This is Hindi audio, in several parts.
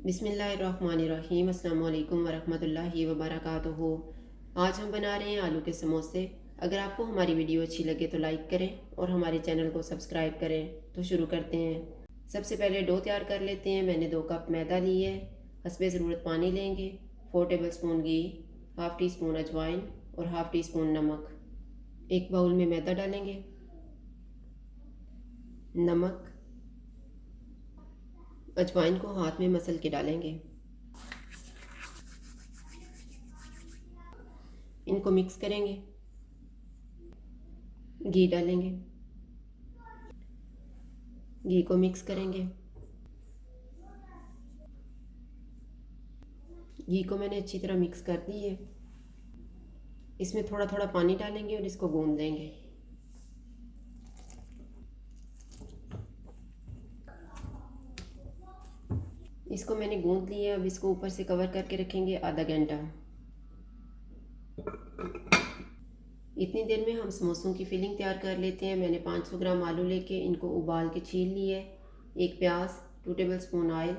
बिस्मिल्लाहिर्रहमानिर्रहीम। अस्सलाम वालेकुम वरहमतुल्लाहि वबरकातुहू। आज हम बना रहे हैं आलू के समोसे। अगर आपको हमारी वीडियो अच्छी लगे तो लाइक करें और हमारे चैनल को सब्सक्राइब करें। तो शुरू करते हैं। सबसे पहले डो तैयार कर लेते हैं। मैंने 2 कप मैदा ली है। हस्बे ज़रूरत पानी लेंगे। 4 टेबल स्पून घी, हाफ़ टी स्पून अजवाइन और हाफ़ टी स्पून नमक। एक बाउल में मैदा डालेंगे, नमक, अजवाइन को हाथ में मसल के डालेंगे। इनको मिक्स करेंगे। घी डालेंगे, घी को मिक्स करेंगे। घी को मैंने अच्छी तरह मिक्स कर दी है। इसमें थोड़ा थोड़ा पानी डालेंगे और इसको गूंद देंगे। इसको मैंने गूंद लिया। अब इसको ऊपर से कवर करके रखेंगे आधा घंटा। इतनी देर में हम समोसों की फिलिंग तैयार कर लेते हैं। मैंने 500 ग्राम आलू लेके इनको उबाल के छील लिए। एक प्याज, 2 टेबल स्पून ऑयल,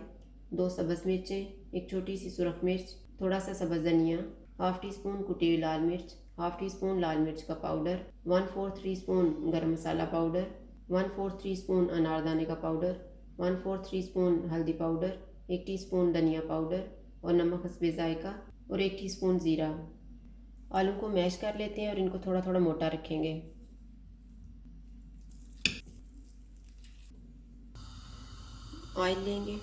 2 सब्ज़ मिर्चें, एक छोटी सी सुरख मिर्च, थोड़ा सा सब्ज़ धनिया, हाफ़ टी स्पून कुटी हुई लाल मिर्च, हाफ़ टी स्पून लाल मिर्च का पाउडर, 1/4 टी स्पून गर्म मसाला पाउडर, 1/4 टी स्पून अनारदाने का पाउडर, 1/4 टी स्पून हल्दी पाउडर, 1 टी स्पून धनिया पाउडर और नमक हस्बे ज़ायका और 1 टी स्पून ज़ीरा। आलू को मैश कर लेते हैं और इनको थोड़ा थोड़ा मोटा रखेंगे। ऑयल लेंगे।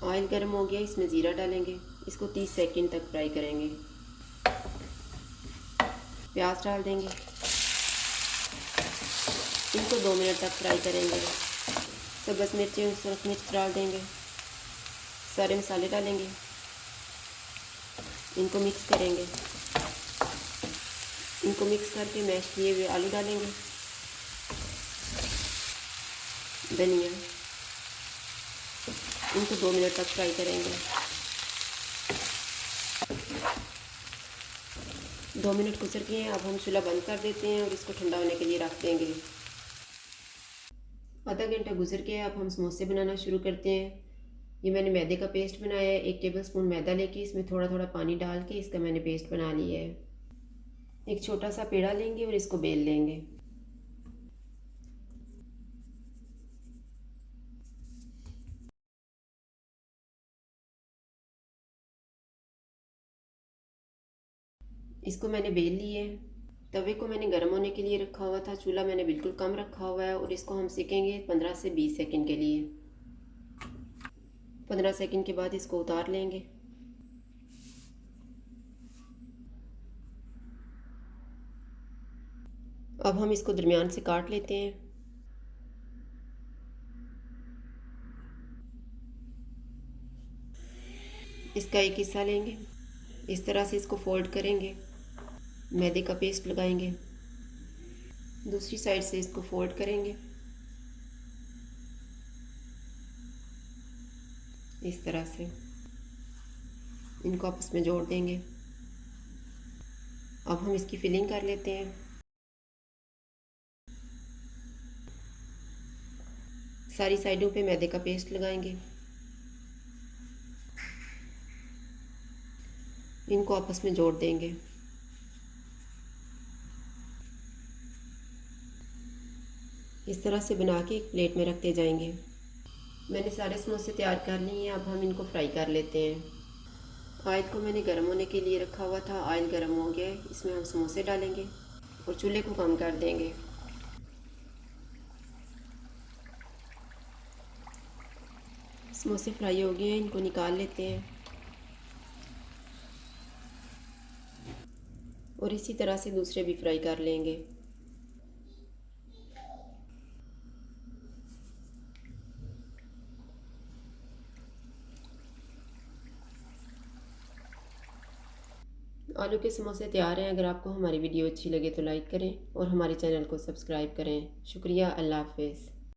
ऑयल गर्म हो गया, इसमें ज़ीरा डालेंगे। इसको 30 सेकंड तक फ्राई करेंगे। प्याज डाल देंगे। इनको 2 मिनट तक फ्राई करेंगे। सब्ज़ मिर्चें और सुरख मिर्च डाल देंगे। सारे मसाले डालेंगे। इनको मिक्स करेंगे। इनको मिक्स करके मैश किए हुए आलू डालेंगे, धनिया। इनको 2 मिनट तक फ्राई करेंगे। 2 मिनट गुजर गए हैं। अब हम चूल्हा बंद कर देते हैं और इसको ठंडा होने के लिए रख देंगे। आधा घंटा गुजर गया। अब हम समोसे बनाना शुरू करते हैं। ये मैंने मैदे का पेस्ट बनाया है। 1 टेबल स्पून मैदा लेके इसमें थोड़ा थोड़ा पानी डाल के इसका मैंने पेस्ट बना लिया है। एक छोटा सा पेड़ा लेंगे और इसको बेल लेंगे। इसको मैंने बेल लिया है। तवे को मैंने गर्म होने के लिए रखा हुआ था। चूल्हा मैंने बिल्कुल कम रखा हुआ है और इसको हम सेकेंगे 15 से 20 सेकंड के लिए। 15 सेकंड के बाद इसको उतार लेंगे। अब हम इसको दरमियान से काट लेते हैं। इसका एक हिस्सा लेंगे, इस तरह से इसको फोल्ड करेंगे, मैदे का पेस्ट लगाएंगे, दूसरी साइड से इसको फोल्ड करेंगे इस तरह से। इनको आपस में जोड़ देंगे। अब हम इसकी फिलिंग कर लेते हैं। सारी साइडों पे मैदे का पेस्ट लगाएंगे। इनको आपस में जोड़ देंगे। इस तरह से बना के एक प्लेट में रखते जाएंगे। मैंने सारे समोसे तैयार कर लिए हैं। अब हम इनको फ्राई कर लेते हैं। ऑयल को मैंने गर्म होने के लिए रखा हुआ था। ऑयल गर्म हो गया है। इसमें हम समोसे डालेंगे और चूल्हे को कम कर देंगे। समोसे फ्राई हो गए हैं, इनको निकाल लेते हैं और इसी तरह से दूसरे भी फ्राई कर लेंगे। आलू के समोसे तैयार हैं। अगर आपको हमारी वीडियो अच्छी लगे तो लाइक करें और हमारे चैनल को सब्सक्राइब करें। शुक्रिया। अल्लाह हाफ़िज़।